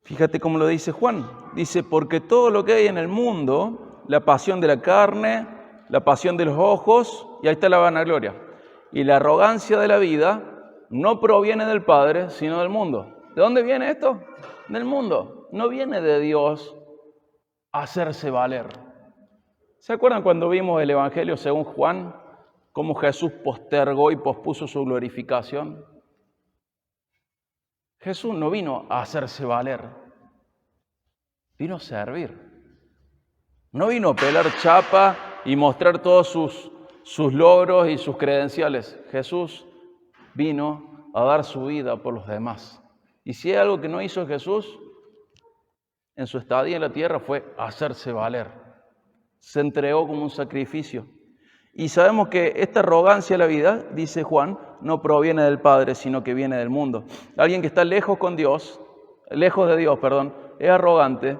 Fíjate cómo lo dice Juan. Dice, porque todo lo que hay en el mundo, la pasión de la carne, la pasión de los ojos, y ahí está la vanagloria, y la arrogancia de la vida, no proviene del Padre, sino del mundo. ¿De dónde viene esto? Del mundo. No viene de Dios a hacerse valer. ¿Se acuerdan cuando vimos el Evangelio según Juan? Cómo Jesús postergó y pospuso su glorificación. Jesús no vino a hacerse valer, vino a servir. No vino a pelar chapa y mostrar todos sus logros y sus credenciales. Jesús vino a dar su vida por los demás. Y si hay algo que no hizo Jesús en su estadía en la tierra fue hacerse valer. Se entregó como un sacrificio. Y sabemos que esta arrogancia de la vida, dice Juan, no proviene del Padre, sino que viene del mundo. Alguien que está lejos de Dios, es arrogante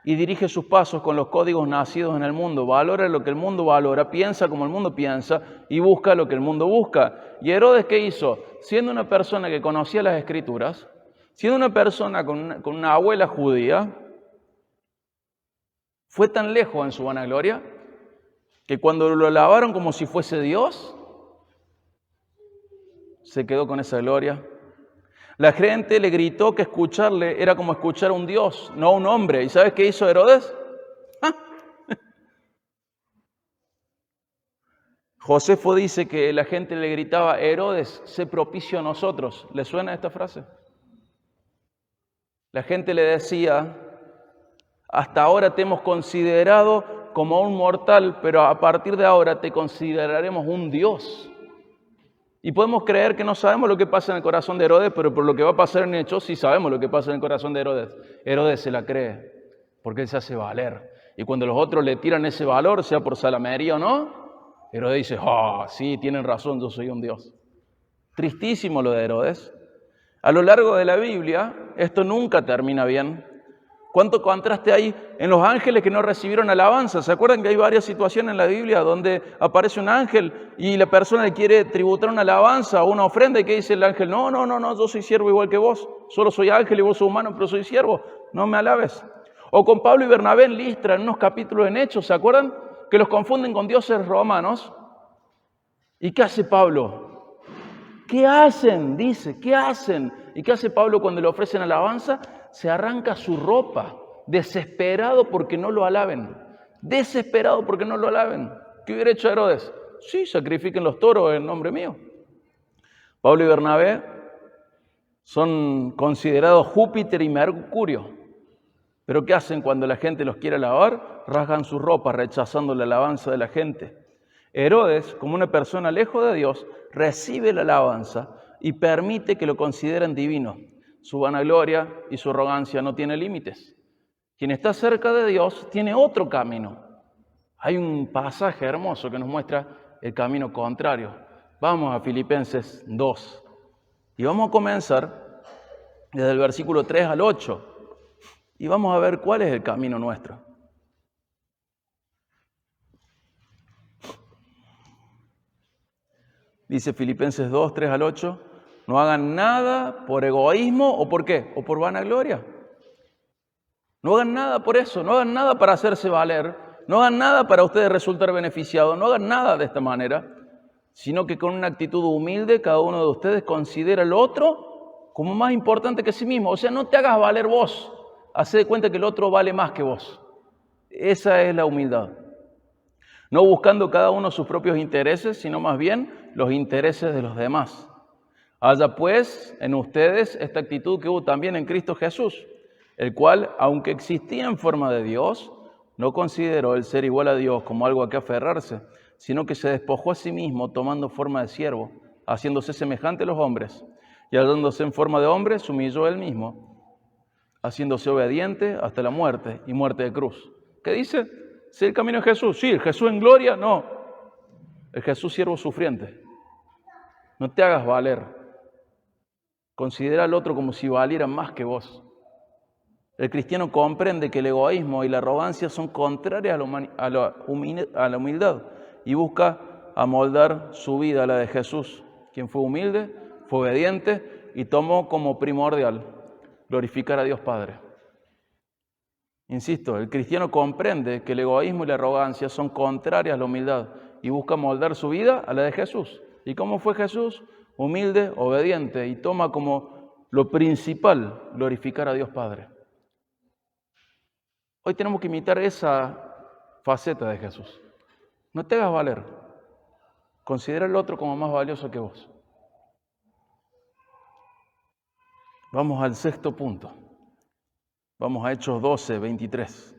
y dirige sus pasos con los códigos nacidos en el mundo. Valora lo que el mundo valora, piensa como el mundo piensa y busca lo que el mundo busca. ¿Y Herodes qué hizo? Siendo una persona que conocía las Escrituras, siendo una persona con una abuela judía, fue tan lejos en su vanagloria que cuando lo alabaron como si fuese Dios, se quedó con esa gloria. La gente le gritó que escucharle era como escuchar a un Dios, no a un hombre. ¿Y sabes qué hizo Herodes? Josefo dice que la gente le gritaba, Herodes, sé propicio a nosotros. ¿Le suena esta frase? La gente le decía, hasta ahora te hemos considerado como un mortal, pero a partir de ahora te consideraremos un Dios. Y podemos creer que no sabemos lo que pasa en el corazón de Herodes, pero por lo que va a pasar en Hechos sí sabemos lo que pasa en el corazón de Herodes. Herodes se la cree, porque él se hace valer. Y cuando los otros le tiran ese valor, sea por salamería o no, Herodes dice, sí, tienen razón, yo soy un Dios. Tristísimo lo de Herodes. A lo largo de la Biblia, esto nunca termina bien. ¿Cuánto contraste hay en los ángeles que no recibieron alabanza? ¿Se acuerdan que hay varias situaciones en la Biblia donde aparece un ángel y la persona le quiere tributar una alabanza o una ofrenda y que dice el ángel, no, yo soy siervo igual que vos, solo soy ángel y vos sos humano, pero soy siervo, no me alabes? O con Pablo y Bernabé en Listra, en unos capítulos en Hechos, ¿se acuerdan? Que los confunden con dioses romanos. ¿Y qué hace Pablo? ¿Qué hacen? Dice, ¿qué hacen? ¿Y qué hace Pablo cuando le ofrecen alabanza? Se arranca su ropa, desesperado porque no lo alaben. Desesperado porque no lo alaben. ¿Qué hubiera hecho Herodes? Sí, sacrifiquen los toros en nombre mío. Pablo y Bernabé son considerados Júpiter y Mercurio. Pero ¿qué hacen cuando la gente los quiere alabar? Rasgan su ropa rechazando la alabanza de la gente. Herodes, como una persona lejos de Dios, recibe la alabanza y permite que lo consideren divino. Su vanagloria y su arrogancia no tienen límites. Quien está cerca de Dios tiene otro camino. Hay un pasaje hermoso que nos muestra el camino contrario. Vamos a Filipenses 2 y vamos a comenzar desde el versículo 3 al 8 y vamos a ver cuál es el camino nuestro. Dice Filipenses 2, 3 al 8, no hagan nada por egoísmo o por qué, o por vanagloria. No hagan nada por eso, no hagan nada para hacerse valer, no hagan nada para ustedes resultar beneficiados, no hagan nada de esta manera, sino que con una actitud humilde cada uno de ustedes considera al otro como más importante que sí mismo. O sea, no te hagas valer vos, haz de cuenta que el otro vale más que vos. Esa es la humildad. No buscando cada uno sus propios intereses, sino más bien los intereses de los demás. Haya pues en ustedes esta actitud que hubo también en Cristo Jesús, el cual, aunque existía en forma de Dios, no consideró el ser igual a Dios como algo a que aferrarse, sino que se despojó a sí mismo tomando forma de siervo, haciéndose semejante a los hombres, y hallándose en forma de hombre, se humilló él mismo, haciéndose obediente hasta la muerte y muerte de cruz. ¿Qué dice? ¿Sí el camino de Jesús? Sí, el Jesús en gloria, no. El Jesús siervo sufriente. No te hagas valer. Considera al otro como si valiera más que vos. El cristiano comprende que el egoísmo y la arrogancia son contrarias a la humildad y busca amoldar su vida a la de Jesús, quien fue humilde, fue obediente y tomó como primordial glorificar a Dios Padre. Insisto, el cristiano comprende que el egoísmo y la arrogancia son contrarias a la humildad y busca moldar su vida a la de Jesús. ¿Y cómo fue Jesús? Humilde, obediente y toma como lo principal glorificar a Dios Padre. Hoy tenemos que imitar esa faceta de Jesús. No te hagas valer. Considera al otro como más valioso que vos. Vamos al sexto punto. Vamos a Hechos 12, 23.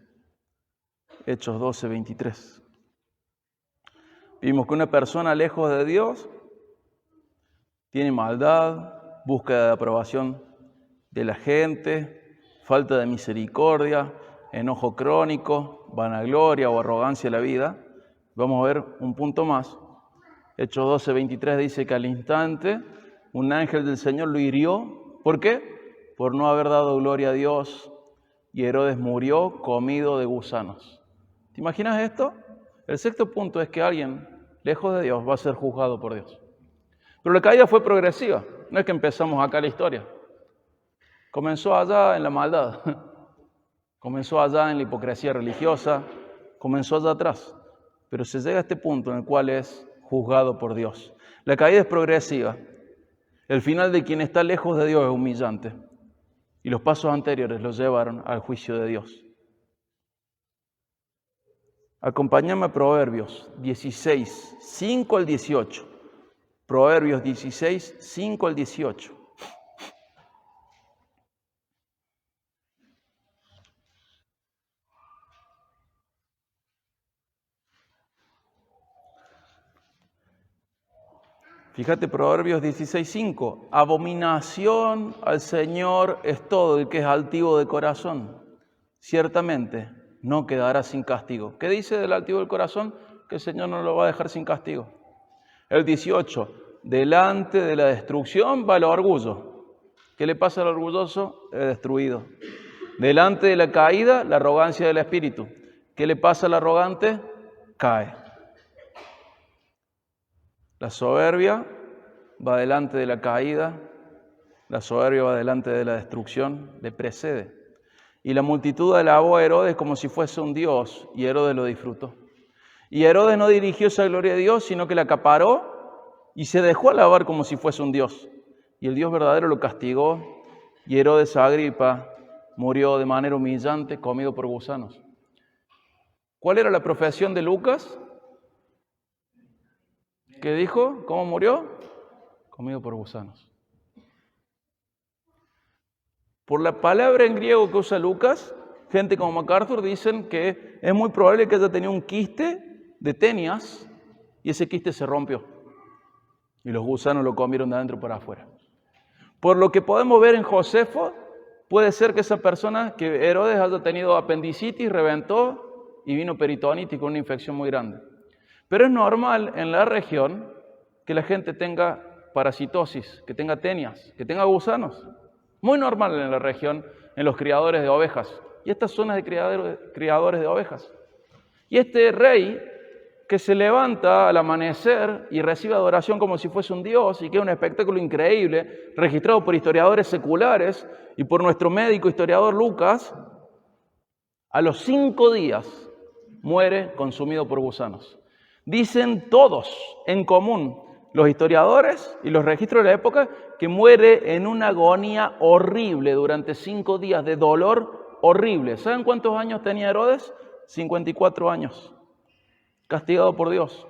Hechos 12, 23. Vimos que una persona lejos de Dios tiene maldad, búsqueda de aprobación de la gente, falta de misericordia, enojo crónico, vanagloria o arrogancia de la vida. Vamos a ver un punto más. Hechos 12, 23 dice que al instante un ángel del Señor lo hirió. ¿Por qué? Por no haber dado gloria a Dios. Y Herodes murió comido de gusanos. ¿Te imaginas esto? El sexto punto es que alguien lejos de Dios va a ser juzgado por Dios. Pero la caída fue progresiva. No es que empezamos acá la historia. Comenzó allá en la maldad. Comenzó allá en la hipocresía religiosa. Comenzó allá atrás. Pero se llega a este punto en el cual es juzgado por Dios. La caída es progresiva. El final de quien está lejos de Dios es humillante. Y los pasos anteriores los llevaron al juicio de Dios. Acompáñame a Proverbios 16, 5 al 18. Proverbios 16, 5 al 18. Fíjate, Proverbios 16:5. Abominación al Señor es todo el que es altivo de corazón. Ciertamente no quedará sin castigo. ¿Qué dice del altivo del corazón? Que el Señor no lo va a dejar sin castigo. El 18. Delante de la destrucción va el orgullo. ¿Qué le pasa al orgulloso? Es destruido. Delante de la caída, la arrogancia del espíritu. ¿Qué le pasa al arrogante? Cae. La soberbia va delante de la caída, la soberbia va delante de la destrucción, le precede. Y la multitud alabó a Herodes como si fuese un dios, y Herodes lo disfrutó. Y Herodes no dirigió esa gloria de Dios, sino que la acaparó y se dejó alabar como si fuese un dios. Y el Dios verdadero lo castigó, y Herodes Agripa murió de manera humillante, comido por gusanos. ¿Cuál era la profesión de Lucas? ¿Qué dijo? ¿Cómo murió? Comido por gusanos. Por la palabra en griego que usa Lucas, gente como MacArthur dicen que es muy probable que haya tenido un quiste de tenias y ese quiste se rompió. Y los gusanos lo comieron de adentro para afuera. Por lo que podemos ver en Josefo, puede ser que esa persona, que Herodes haya tenido apendicitis, reventó y vino peritonitis con una infección muy grande. Pero es normal en la región que la gente tenga parasitosis, que tenga tenias, que tenga gusanos. Muy normal en la región, en los criadores de ovejas. Y estas zonas de criadores de ovejas. Y este rey que se levanta al amanecer y recibe adoración como si fuese un dios y que es un espectáculo increíble, registrado por historiadores seculares y por nuestro médico historiador Lucas, a los 5 días muere consumido por gusanos. Dicen todos en común, los historiadores y los registros de la época, que muere en una agonía horrible durante 5 días de dolor horrible. ¿Saben cuántos años tenía Herodes? 54 años. Castigado por Dios.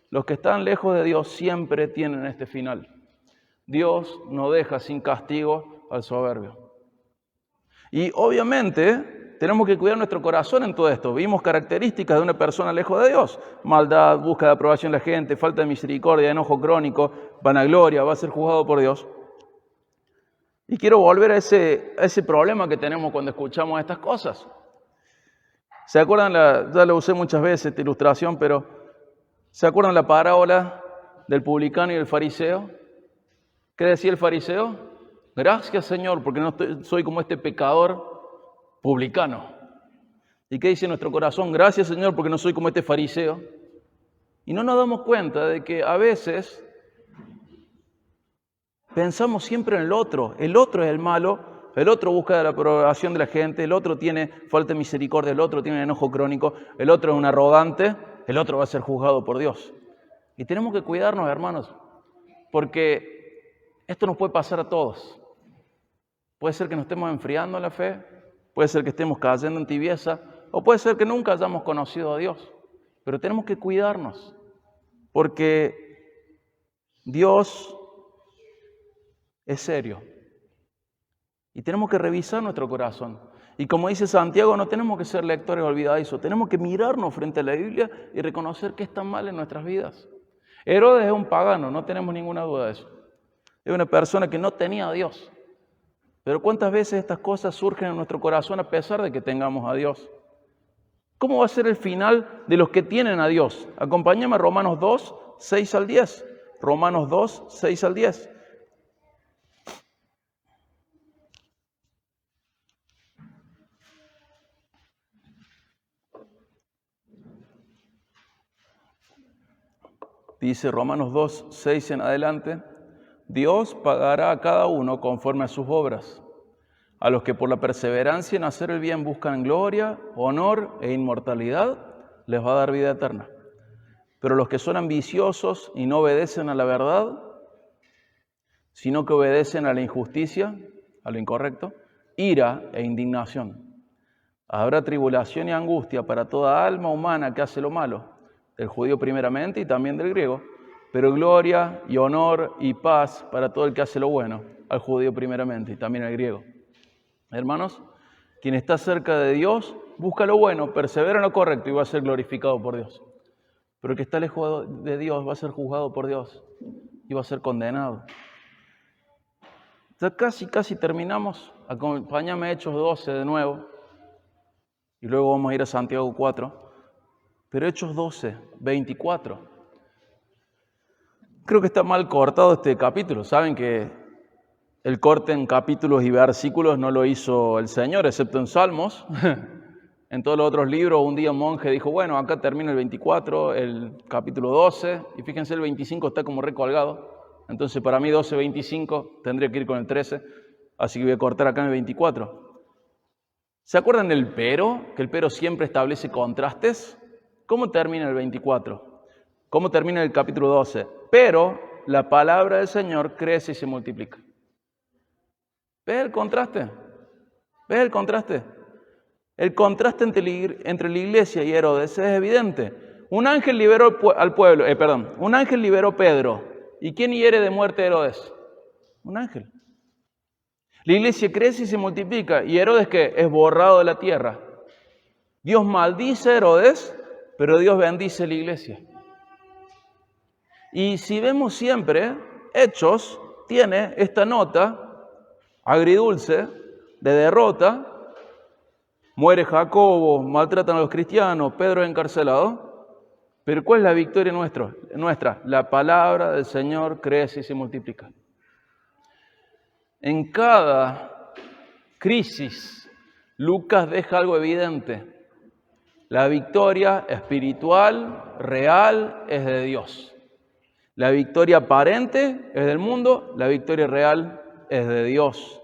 Los que están lejos de Dios siempre tienen este final. Dios no deja sin castigo al soberbio. Y obviamente tenemos que cuidar nuestro corazón en todo esto. Vimos características de una persona lejos de Dios. Maldad, búsqueda de aprobación de la gente, falta de misericordia, enojo crónico, vanagloria, va a ser juzgado por Dios. Y quiero volver a ese problema que tenemos cuando escuchamos estas cosas. ¿Se acuerdan? Ya lo usé muchas veces esta ilustración, pero ¿se acuerdan la parábola del publicano y el fariseo? ¿Qué decía el fariseo? Gracias, Señor, porque no soy como este pecador publicano. ¿Y qué dice nuestro corazón? Gracias, Señor, porque no soy como este fariseo. Y no nos damos cuenta de que a veces pensamos siempre en el otro es el malo, el otro busca la aprobación de la gente, el otro tiene falta de misericordia, el otro tiene enojo crónico, el otro es un arrogante, el otro va a ser juzgado por Dios. Y tenemos que cuidarnos, hermanos, porque esto nos puede pasar a todos. Puede ser que nos estemos enfriando en la fe, puede ser que estemos cayendo en tibieza, o puede ser que nunca hayamos conocido a Dios. Pero tenemos que cuidarnos, porque Dios es serio. Y tenemos que revisar nuestro corazón. Y como dice Santiago, no tenemos que ser lectores olvidadizos, tenemos que mirarnos frente a la Biblia y reconocer qué está mal en nuestras vidas. Herodes es un pagano, no tenemos ninguna duda de eso. Es una persona que no tenía a Dios. Pero ¿cuántas veces estas cosas surgen en nuestro corazón a pesar de que tengamos a Dios? ¿Cómo va a ser el final de los que tienen a Dios? Acompáñame a Romanos 2, 6 al 10. Romanos 2, 6 al 10. Dice Romanos 2, 6 en adelante, Dios pagará a cada uno conforme a sus obras. A los que por la perseverancia en hacer el bien buscan gloria, honor e inmortalidad, les va a dar vida eterna. Pero los que son ambiciosos y no obedecen a la verdad, sino que obedecen a la injusticia, a lo incorrecto, ira e indignación. Habrá tribulación y angustia para toda alma humana que hace lo malo, del judío primeramente y también del griego, pero gloria y honor y paz para todo el que hace lo bueno, al judío primeramente y también al griego. Hermanos, quien está cerca de Dios, busca lo bueno, persevera en lo correcto y va a ser glorificado por Dios. Pero el que está lejos de Dios va a ser juzgado por Dios y va a ser condenado. Ya casi terminamos. Acompáñame a Hechos 12 de nuevo. Y luego vamos a ir a Santiago 4. Pero Hechos 12, 24. Creo que está mal cortado este capítulo. Saben que El corte en capítulos y versículos no lo hizo el Señor, excepto en Salmos. En todos los otros libros, un día un monje dijo, bueno, acá termina el 24, el capítulo 12, y fíjense, el 25 está como recolgado. Entonces, para mí 12, 25, tendría que ir con el 13, así que voy a cortar acá en el 24. ¿Se acuerdan del pero? Que el pero siempre establece contrastes. ¿Cómo termina el 24? ¿Cómo termina el capítulo 12? Pero la palabra del Señor crece y se multiplica. ¿Ves el contraste? ¿Ves el contraste? El contraste entre la iglesia y Herodes es evidente. Un ángel liberó al pueblo, un ángel liberó a Pedro. ¿Y quién hiere de muerte a Herodes? Un ángel. La iglesia crece y se multiplica. ¿Y Herodes qué? Es borrado de la tierra. Dios maldice a Herodes, pero Dios bendice a la iglesia. Y si vemos siempre, Hechos tiene esta nota agridulce de derrota. Muere Jacobo, maltratan a los cristianos, Pedro es encarcelado. Pero ¿cuál es la victoria nuestra? La palabra del Señor crece y se multiplica. En cada crisis, Lucas deja algo evidente. La victoria espiritual, real, es de Dios. La victoria aparente es del mundo, la victoria real es de Dios.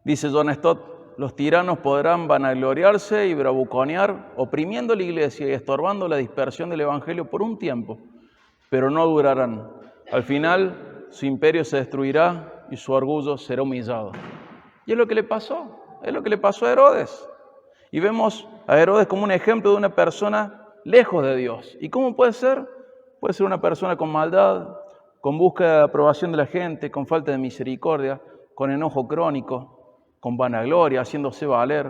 Dice John Stott, los tiranos podrán vanagloriarse y bravuconear, oprimiendo la iglesia y estorbando la dispersión del evangelio por un tiempo, pero no durarán. Al final, su imperio se destruirá y su orgullo será humillado. Y es lo que le pasó a Herodes. Y vemos a Herodes como un ejemplo de una persona lejos de Dios. ¿Y cómo puede ser? Puede ser una persona con maldad, con búsqueda de aprobación de la gente, con falta de misericordia, con enojo crónico, con vanagloria, haciéndose valer.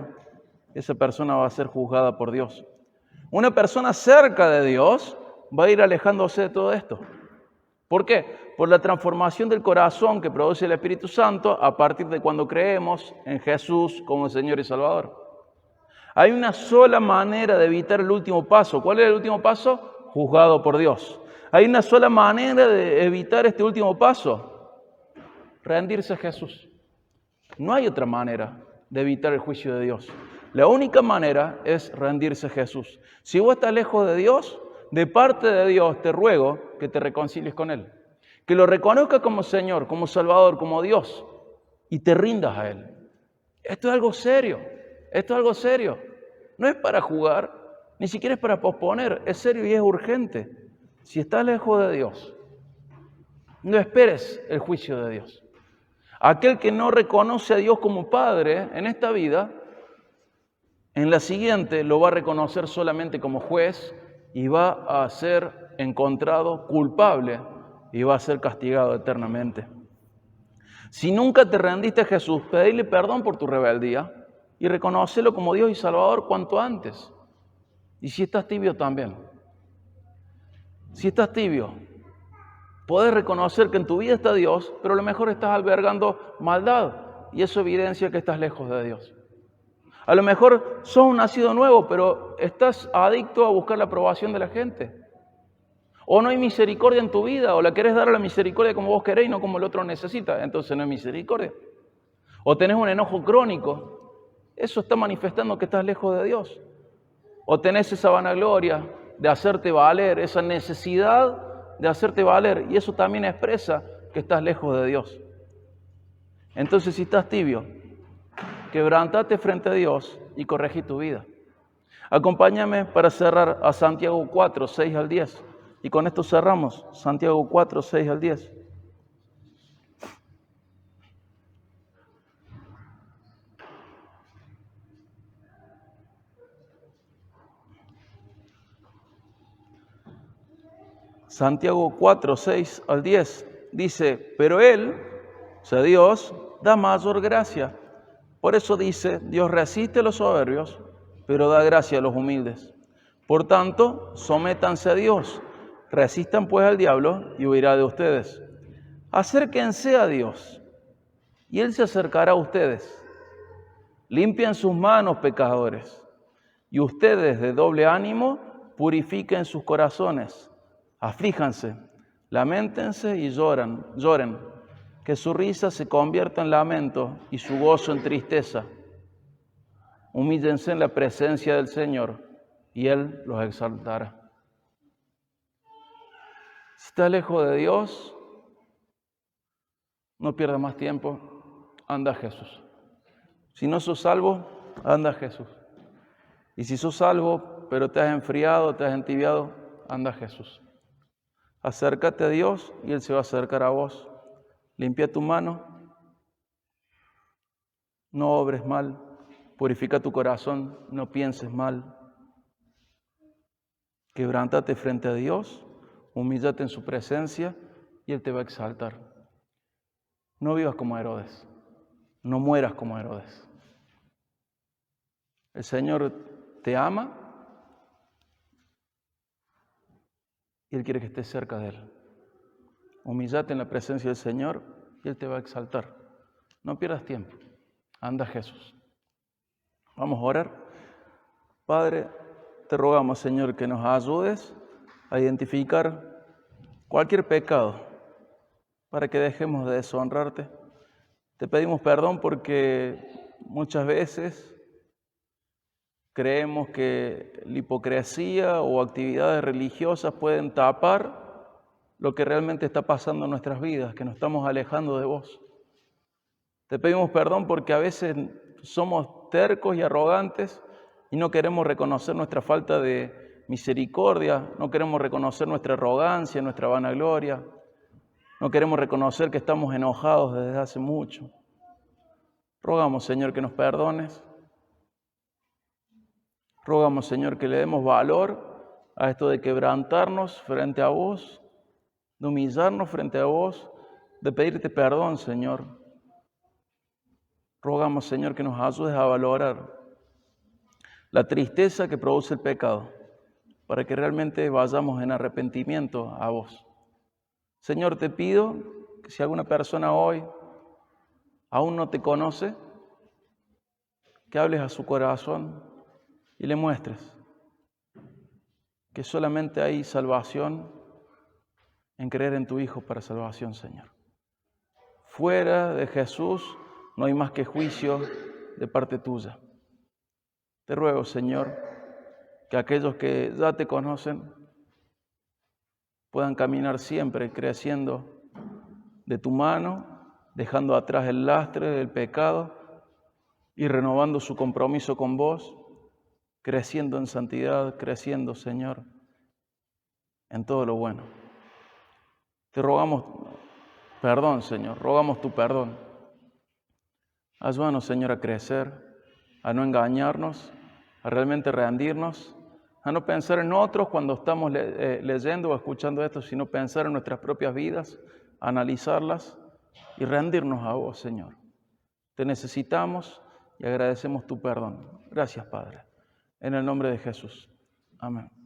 Esa persona va a ser juzgada por Dios. Una persona cerca de Dios va a ir alejándose de todo esto. ¿Por qué? Por la transformación del corazón que produce el Espíritu Santo a partir de cuando creemos en Jesús como Señor y Salvador. Hay una sola manera de evitar el último paso. ¿Cuál es el último paso? Juzgado por Dios. Hay una sola manera de evitar este último paso. Rendirse a Jesús. No hay otra manera de evitar el juicio de Dios. La única manera es rendirse a Jesús. Si vos estás lejos de Dios, de parte de Dios te ruego que te reconcilies con Él. Que lo reconozcas como Señor, como Salvador, como Dios y te rindas a Él. Esto es algo serio. Esto es algo serio. No es para jugar, ni siquiera es para posponer. Es serio y es urgente. Si estás lejos de Dios, no esperes el juicio de Dios. Aquel que no reconoce a Dios como Padre en esta vida, en la siguiente lo va a reconocer solamente como juez y va a ser encontrado culpable y va a ser castigado eternamente. Si nunca te rendiste a Jesús, pedile perdón por tu rebeldía y reconócelo como Dios y Salvador cuanto antes. Y si estás tibio también. Si estás tibio, podés reconocer que en tu vida está Dios, pero a lo mejor estás albergando maldad y eso evidencia que estás lejos de Dios. A lo mejor sos un nacido nuevo, pero estás adicto a buscar la aprobación de la gente. O no hay misericordia en tu vida, o la querés dar a la misericordia como vos querés y no como el otro necesita, entonces no hay misericordia. O tenés un enojo crónico, eso está manifestando que estás lejos de Dios. O tenés esa vanagloria de hacerte valer, esa necesidad de hacerte valer, y eso también expresa que estás lejos de Dios. Entonces, si estás tibio, quebrantate frente a Dios y corregí tu vida. Acompáñame para cerrar a Santiago 4, 6 al 10. Y con esto cerramos, Santiago 4, 6 al 10. Santiago 4, 6 al 10 dice, pero Él, o sea Dios, da mayor gracia. Por eso dice, Dios resiste a los soberbios, pero da gracia a los humildes. Por tanto, sométanse a Dios, resistan pues al diablo y huirá de ustedes. Acérquense a Dios y Él se acercará a ustedes. Limpien sus manos, pecadores, y ustedes de doble ánimo purifiquen sus corazones. Aflíjanse, Lamentense y lloren, que su risa se convierta en lamento y su gozo en tristeza. Humíllense en la presencia del Señor y Él los exaltará. Si estás lejos de Dios, no pierdas más tiempo, anda a Jesús. Si no sos salvo, anda a Jesús. Y si sos salvo, pero te has enfriado, te has entibiado, anda a Jesús. Acércate a Dios y Él se va a acercar a vos. Limpia tu mano, no obres mal, purifica tu corazón, no pienses mal. Quebrántate frente a Dios, humíllate en su presencia y Él te va a exaltar. No vivas como Herodes, no mueras como Herodes. El Señor te ama y Él quiere que estés cerca de Él. Humíllate en la presencia del Señor y Él te va a exaltar. No pierdas tiempo, anda a Jesús. Vamos a orar. Padre, te rogamos, Señor, que nos ayudes a identificar cualquier pecado para que dejemos de deshonrarte. Te pedimos perdón porque muchas veces creemos que la hipocresía o actividades religiosas pueden tapar lo que realmente está pasando en nuestras vidas, que nos estamos alejando de vos. Te pedimos perdón porque a veces somos tercos y arrogantes y no queremos reconocer nuestra falta de misericordia, no queremos reconocer nuestra arrogancia, nuestra vanagloria, no queremos reconocer que estamos enojados desde hace mucho. Rogamos, Señor, que nos perdones. Rogamos, Señor, que le demos valor a esto de quebrantarnos frente a vos, de humillarnos frente a vos, de pedirte perdón, Señor. Rogamos, Señor, que nos ayudes a valorar la tristeza que produce el pecado, para que realmente vayamos en arrepentimiento a vos. Señor, te pido que si alguna persona hoy aún no te conoce, que hables a su corazón y le muestres que solamente hay salvación en creer en tu Hijo para salvación, Señor. Fuera de Jesús no hay más que juicio de parte tuya. Te ruego, Señor, que aquellos que ya te conocen puedan caminar siempre creciendo de tu mano, dejando atrás el lastre del pecado y renovando su compromiso con vos, creciendo en santidad, creciendo, Señor, en todo lo bueno. Te rogamos perdón, Señor, rogamos tu perdón. Ayúdanos, Señor, a crecer, a no engañarnos, a realmente rendirnos, a no pensar en otros cuando estamos leyendo o escuchando esto, sino pensar en nuestras propias vidas, analizarlas y rendirnos a vos, Señor. Te necesitamos y agradecemos tu perdón. Gracias, Padre. En el nombre de Jesús. Amén.